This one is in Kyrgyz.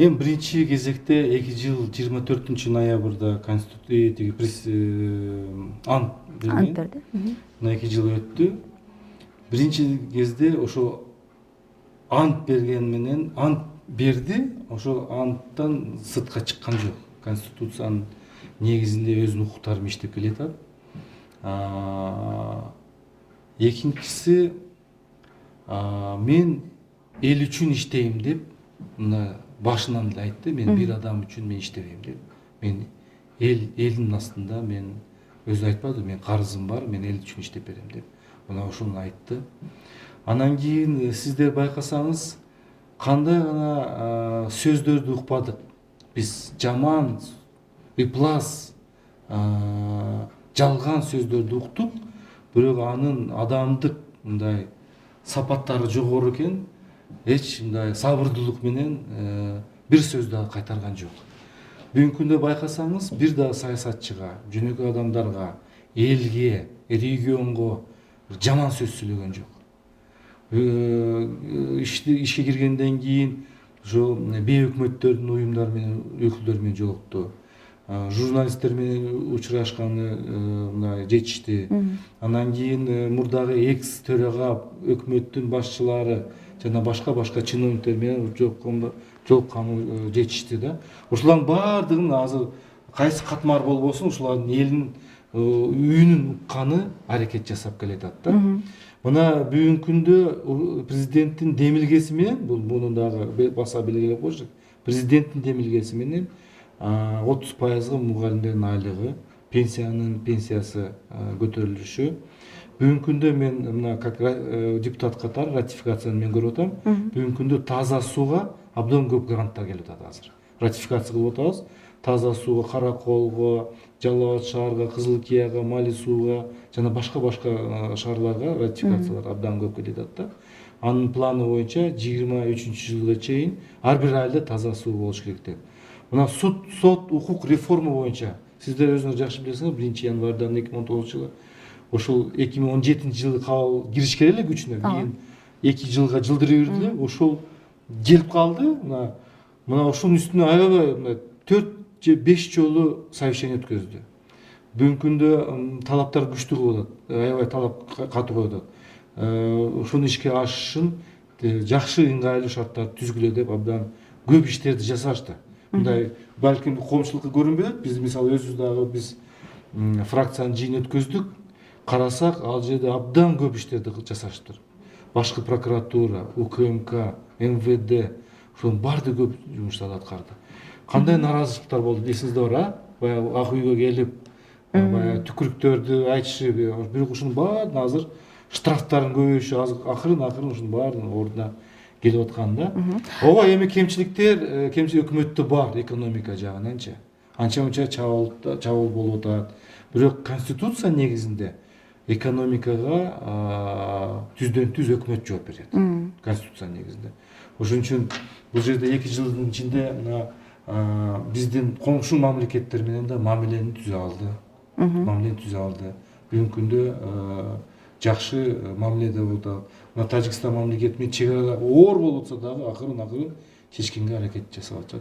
Эми биринчи кезекте 2 жыл 24 ноябрда ант Ант берген. берди. Мына 2 жыл өттү. Биринчи кезде ошо ант берген менен ант берди, ошо анттан сыртка чыккан жок. Конституциянын негизинде өзүнүн укуктары менен иштеп келатат. Экинчиси, мен эл үчүн иштейм деп мына башынан эле айтты. Мен бир адам үчүн мен иштебейм деп. Мен элдин астында мен өзү айтпады, мен карызым бар, мен эл үчүн иштеп берем деп. Мына ошону айтты. Анан кийин сиздер байкасаңыз, кандай гана сөздөрдү укпадык. Биз жаман, ыплас, жалган сөздөрдү уктук, бирок анын адамдык мындай сапаттары жогору экен. Эч мындай сабырдуулук менен бир сөз дагы кайтарган жок. Бүгүнкү күндө байкасаңыз, бир дагы саясатчыга, жөнөкөй адамдарга, элге, регионго жаман сөз сүйлөгөн жок. Ишке киргенден кийин ошо бейөкмөттөрдүн уюмдары менен өкүлдөрү менен жолукту. Журналисттер менен учурашканы мына жетишти. Анан кийин мурдагы экс төрага, өкмөттүн башчылары жана башка чиновниктер менен жолукканы жетишти да. Ошолордун баардыгын азыр кайсы катмар болбосун, ушулардын элдин үйүнүн укканы аракет жасап келатат да. Мына бүгүнкү күндө президенттин демилгеси менен, муну дагы баса белгилеп коюш керек. Президенттин демилгеси менен 30%га мугалимдердин айлыгы, пенсиясы көтөрүлүшү. Бүгүнкү күндө мен мына как депутат катары ратификацияны мен көрүп атам. Бүгүнкү күндө таза сууга абдан көп гранттар келип атат азыр. Ратификация кылып атабыз. Таза сууга, Караколго, Жалал Абад шаарга, Кызыл Кияга, Мали сууга жана башка шаарларга ратификациялар абдан көп келип атат да. Анын планы боюнча 23-жылга чейин ар бир айылда таза суу болуш керек деп. Мына сот укук реформа боюнча сиздер өзүңүз жакшы билесиңер, 1-январдан 2019-жылы ошол 2017-жылы кабыл киришкен эле күчүнө, кийин 2 жылга жылдырып берди. Ошол келип калды. Мына ошонун үстүнө аябай 4 же 5 жолу совещание өткөздү. Бүгүнкү күндө талаптар күчтүү коюп атат, аябай талап катуу коюп атат. Ошону ишке ашышын жакшы ыңгайлуу шарттарды түзгүлө деп абдан көп иштерди жасашты. Мындай балким коомчулукка көрүнбөй атат. Биз мисалы өзүбүз дагы биз фракциянын жыйын өткөздүк. Карасак, ал жерде абдан көп иштерди жасашыптыр. Башкы прокуратура, УКМК, МВД ошонун баардыгы көп жумуштарды аткарды. Кандай наразычылыктар болду десиңизде бар, баягы Ак үйгө келип, баягы түкүрүктөрдү айтышы, бирок ушунун баардыгын азыр штрафтардын көбөйүшү акырын ушунун баардыгынын ордуна келип аткан да. Ооба, эми кемчиликтер өкмөттө бар, экономика жагынанчы. Анча-мынча чабуул болуп атат. Бирок конституция негизинде экономикага түздөн-түз өкмөт жооп берет. Конституция негизинде. Ошон үчүн бул жерде 2 жылдын ичинде биздин коңшу мамлекеттер менен да мамилени түзө алды. Бүгүнкү күндө жакшы мамиледе болуп атат. Мына Тажикстан мамлекети менен чек арада оор болуп атса дагы акырын чечкенге аракет жасап атышат.